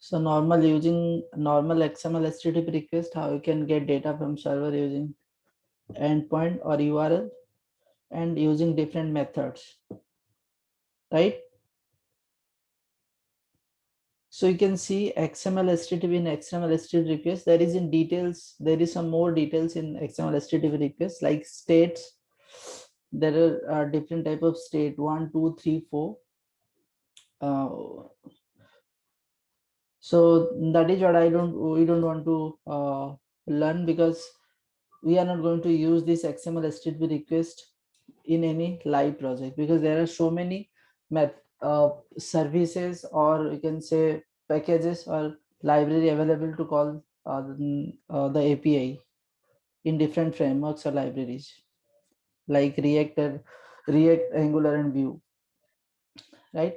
So normal using normal XML HTTP request, how you can get data from server using endpoint or URL and using different methods, right? So you can see XML HTTP in XML HTTP request. There is in details, there is some more details in XML HTTP request like states. There are different type of state, 1, 2, 3, 4. So that is what we don't want to learn, because we are not going to use this XML HTTP request in any live project, because there are so many services, or you can say packages or library available to call the API in different frameworks or libraries like React, Angular, and Vue, right?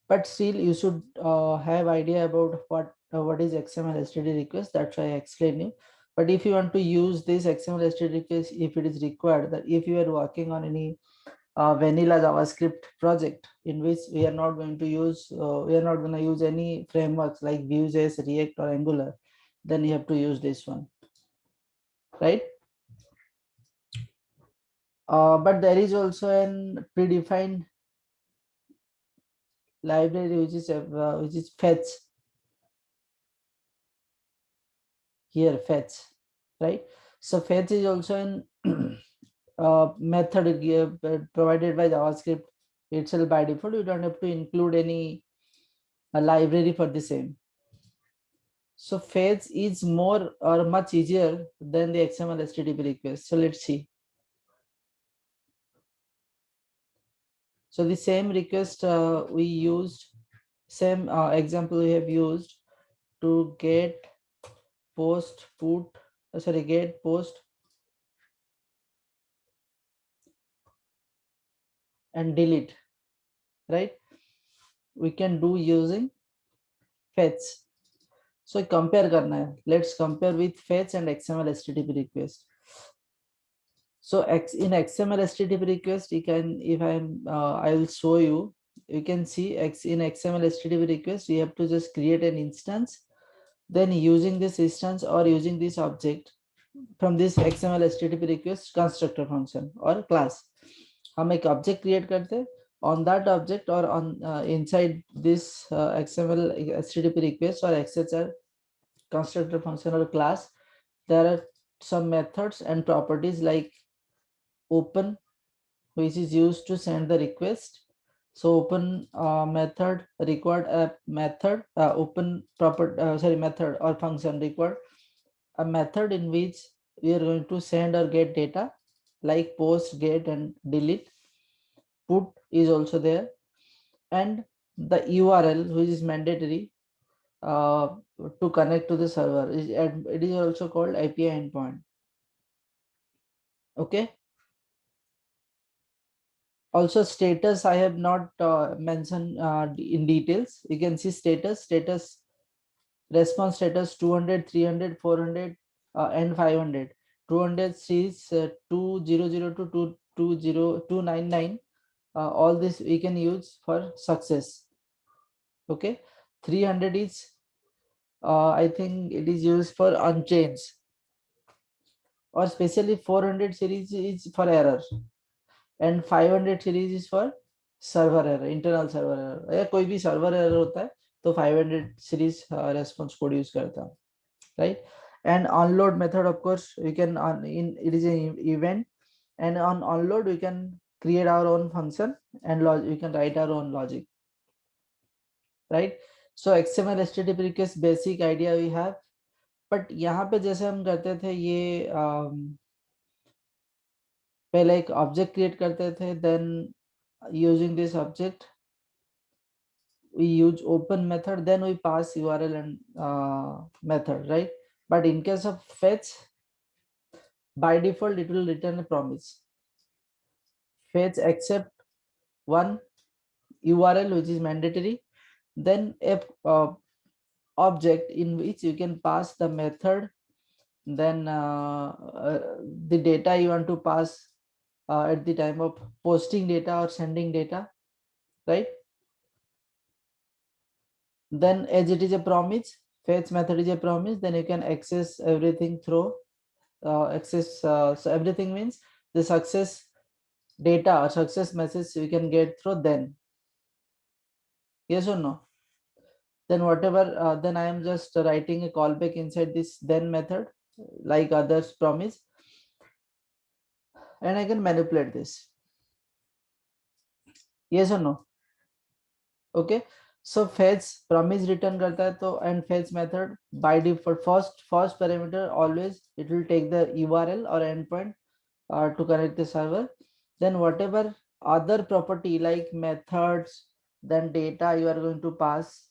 But still, you should have idea about what is XML HTTP request. That's why I explain you. But if you want to use this XML HTTP request, if it is required, that if you are working on any vanilla JavaScript project in which we are not going to use, we are not going to use any frameworks like Vue.js, React, or Angular, then you have to use this one, right? But there is also an predefined library which is fetch here, fetch, right? So fetch is also an method provided by JavaScript itself by default. You don't have to include any library for the same. So fetch is more or much easier than the XML HTTP request. So let's see. So the same request we used, same example we have used to get post put, sorry, get post and delete, right? We can do using fetch. So compare करना है. Let's compare with fetch and XML HTTP request. So in XML HTTP request, you can, if I will show you, you can see in XML HTTP request, you have to just create an instance. Then using this instance or using this object from this XML HTTP request constructor function or class, हम एक object create करते, on that object or on inside this XML HTTP request or XHR constructor function or class, there are some methods and properties like open, which is used to send the request. So open method required a method, open method or function required a method in which we are going to send or get data like post, get, and delete. Put is also there, and the URL, which is mandatory uh, to connect to the server. It is also called API endpoint. Okay. Also status I have not mentioned in details. You can see status, response status 200, 300, 400, and 500. 200 is 2002 to 299. All this we can use for success. Okay. 300 is I think it is used for unchanged, or especially 400 series is for error, and 500 series is for server error, internal server error, या कोई भी server error होता है तो 500 series response code use करता हूँ, right? And onload method, of course, we can it is an event, and on onload we can create our own function and we can write our own logic, right? So XML HTTP request basic idea we have, but यहाँ पे जैसे हम करते थे ये पहले एक object create करते थे, then using this object we use open method, then we pass URL and method, right? But in case of fetch, by default it will return a promise. Fetch accept one URL which is mandatory, then a object in which you can pass the method, then the data you want to pass at the time of posting data or sending data, right? Then as it is a promise, fetch method is a promise, then you can access everything through so everything means the success data or success message you can get through then. Yes or no? Then whatever, then I am just writing a callback inside this then method like others promise, and I can manipulate this. Yes or no? Okay. So fetch promise return करता है तो and fetch method by default first parameter always it will take the URL or endpoint to connect the server. Then whatever other property like methods, then data you are going to pass,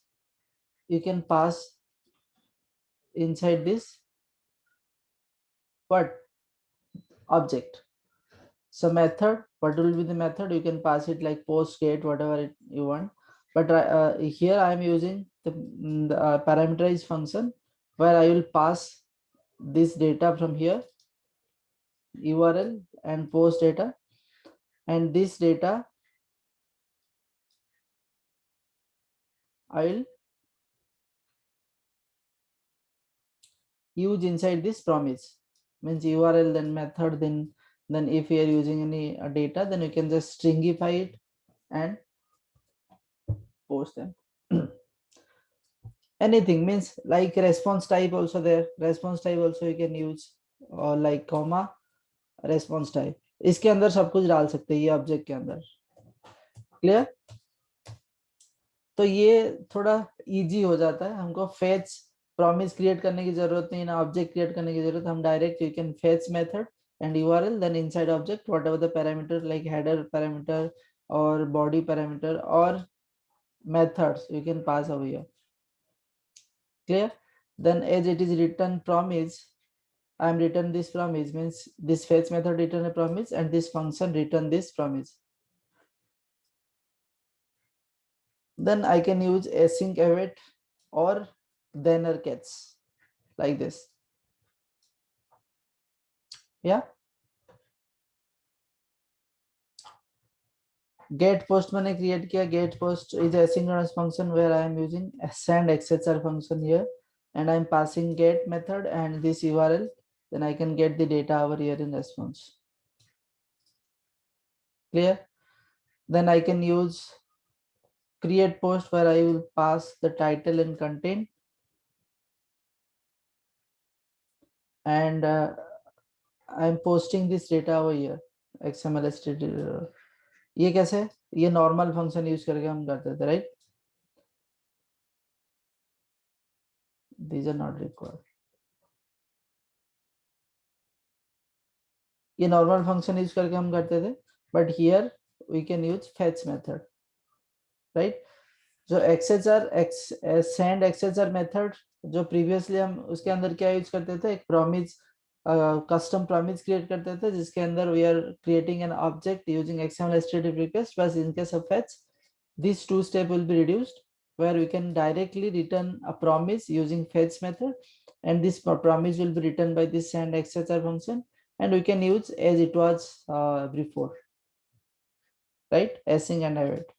you can pass inside this what object. So method, what will be the method? You can pass it like post, get, whatever you want. But here I am using the parameterized function where I will pass this data from here, URL and post data, and this data I will use inside this promise. Means URL, then method, then if you are using any data, then you can just stringify it and post them. Anything means like response type also there, response type also you can use, or like comma response type, इसके अंदर सब कुछ डाल सकते हैं ये object के अंदर. क्लियर? तो ये थोड़ा इजी हो जाता है, हमको फेच प्रॉमिस क्रिएट करने की जरूरत नहीं ना ऑब्जेक्ट क्रिएट करने की जरूरत. हम direct you can fetch method and URL, then inside object whatever the parameter like header parameter or body parameter or methods you can pass over here. Clear? Then as it is written promise, I am return this promise means this fetch method return a promise and this function return this promise. Then I can use async await or then or catch like this. Yeah. Get post मैंने create किया. Get post is a asynchronous function where I am using send accessor function here and I am passing get method and this URL. Then I can get the data over here in response. Clear? Then I can use create post where I will pass the title and content and I am posting this data over here. XML std. ये कैसे? ये normal function use करके हम करते थे, right? These are not required. ये normal function use करके हम करते थे, but here we can use fetch method, right? जो एक्सेसर सेंड एक्सेसर मेथड जो प्रीवियसली हम उसके अंदर क्या यूज करते थे, एक प्रॉमिस कस्टम प्रॉमिस क्रिएट करते थे जिसके अंदर we are creating an object using XML HTTP request. बस in case of fetch these two steps will be reduced where we can directly return a promise using fetch method and this promise will be returned by this send accessor function and we can use as it was before, right? Async and await.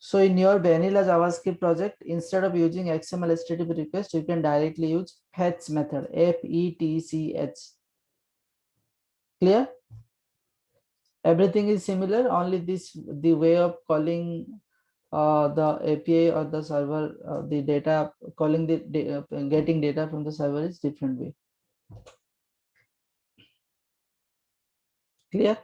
So in your vanilla JavaScript project, instead of using XML HTTP request, you can directly use fetch method, FETCH. Clear? Everything is similar, only this the way of calling the API or the server, the data calling the getting data from the server is different way. Clear?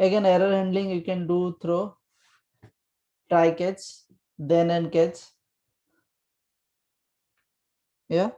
Again, error handling you can do through try catch, then and catch. Yeah.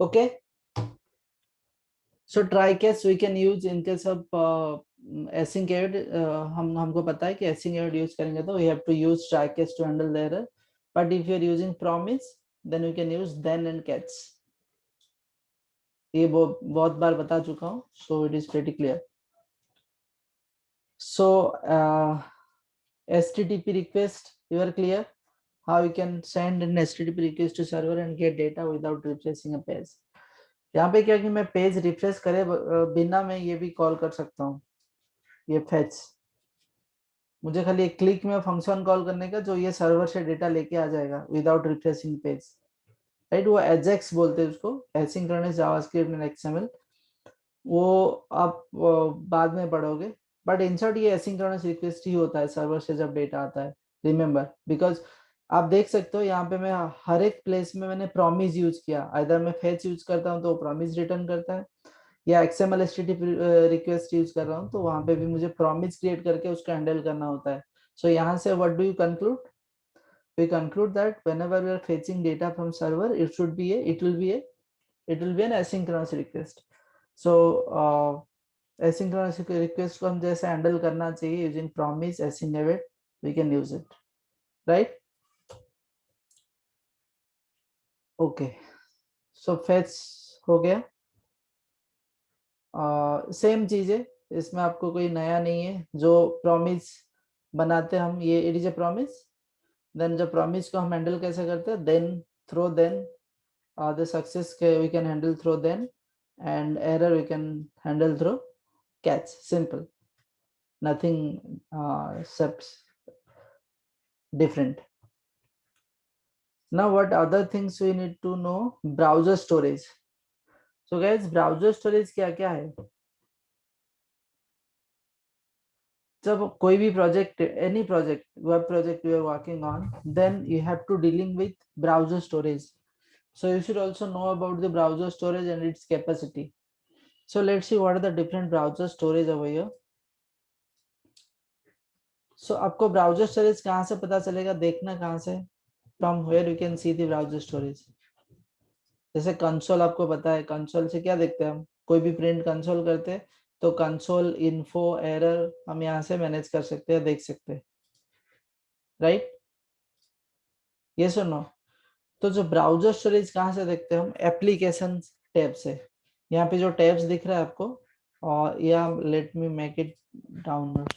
Okay. So try case we can use in case of async error. हमको पता है कि async error use करेंगे तो we have to use try case to handle the error. But if you are using promise, then we can use then and catch. ये बहुत बार बता चुका हूँ, so it is pretty clear. So HTTP request, you are clear how you can send an HTTP request to server and get data without refreshing a page. यहाँ पे क्या कि मैं पेज रिफ्रेश करे बिना मैं ये भी कॉल कर सकता हूँ, ये फेच। मुझे खाली एक क्लिक में फंक्शन कॉल करने का जो ये सर्वर से डेटा लेके आ जाएगा विदाउट रिफ्रेशिंग पेज, राइट। वो एजेक्स बोलते हैं उसको, एसिंक्रोनस जावास्क्रिप्ट एंड एक्सएमएल। वो आप बाद में पढ़ोगे, बट इन शॉर्ट ये एसिंक्रोनस रिक्वेस्ट ही होता है सर्वर से जब डेटा आता है, रिमेंबर। बिकॉज आप देख सकते हो यहाँ पे मैं हर एक प्लेस में मैंने प्रॉमिस यूज किया, आइदर मैं फेच यूज करता हूँ तो वो प्रॉमिस रिटर्न करता है, या एक्सएमएल एचटीटीपी रिक्वेस्ट यूज कर रहा हूँ तो वहां पे भी मुझे प्रॉमिस क्रिएट करके उसको हैंडल करना होता है। सो यहाँ से what do you conclude? We conclude that whenever we are fetching data from server, it will be an asynchronous request. So asynchronous request को हम जैसे हैंडल करना चाहिए using promise, async await, we can use it, right? Okay, so fetch हो गया। Same चीज है, इसमें आपको कोई नया नहीं है। जो प्रॉमिस बनाते हम, ये it is a promise, then जब प्रॉमिस को हम हैंडल कैसे करते हैं, then throw then, the success we can handle through then, and error we can handle through catch. Simple, nothing steps different. Now what other things we need to know? Browser storage. So guys, browser storage क्या क्या है? जब कोई भी project, any project, web project you are working on, then you have to dealing with browser storage. So you should also know about the browser storage and its capacity. So let's see what are the different browser storage over here. So आपको browser storage कहाँ से पता चलेगा, देखना कहाँ से? From where you can see the browser storage. जैसे console आपको पता है, कंसोल से क्या देखते हैं हम, कोई भी प्रिंट कंसोल करते हैं तो कंसोल इन्फो एरर हम यहाँ से मैनेज कर सकते हैं, देख सकते हैं, राइट? ये सुनो, तो जो ब्राउजर स्टोरेज कहाँ से देखते हैं हम? एप्लीकेशन टैब से। यहाँ पे जो टैब्स दिख रहा है आपको, और या let me make it download,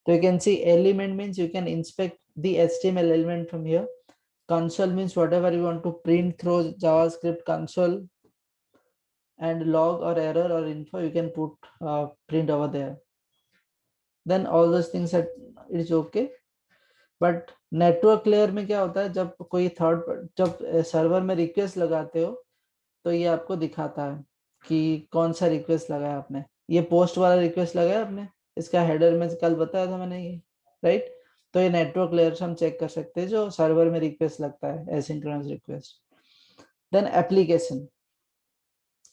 so you can see element means you can inspect the HTML element from here. Console means whatever you want to print through JavaScript console, and log or error or info you can put print over there. Then all those things are it's okay. But network layer में क्या होता है, जब कोई जब server में request लगाते हो तो ये आपको दिखाता है कि कौन सा रिक्वेस्ट लगाया आपने। ये पोस्ट वाला रिक्वेस्ट लगाया आपने, इसका हेडर में कल बताया था मैंने ये, राइट? तो ये नेटवर्क लेयर से हम चेक कर सकते हैं जो सर्वर में रिक्वेस्ट लगता है, एसिंक्रोनस रिक्वेस्ट। देन एप्लीकेशन,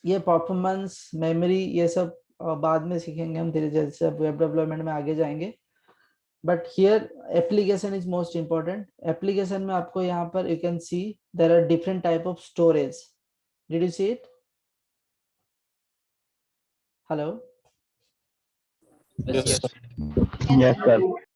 ये परफॉर्मेंस, मेमोरी, ये सब बाद में सीखेंगे हम धीरे, जैसे वेब डेवलपमेंट में आगे जाएंगे। But here application is most important. Application में आपको यहाँ पर you can see there are different type of storage. Did you see it? Hello? Yes, Yes, sir. yes, sir.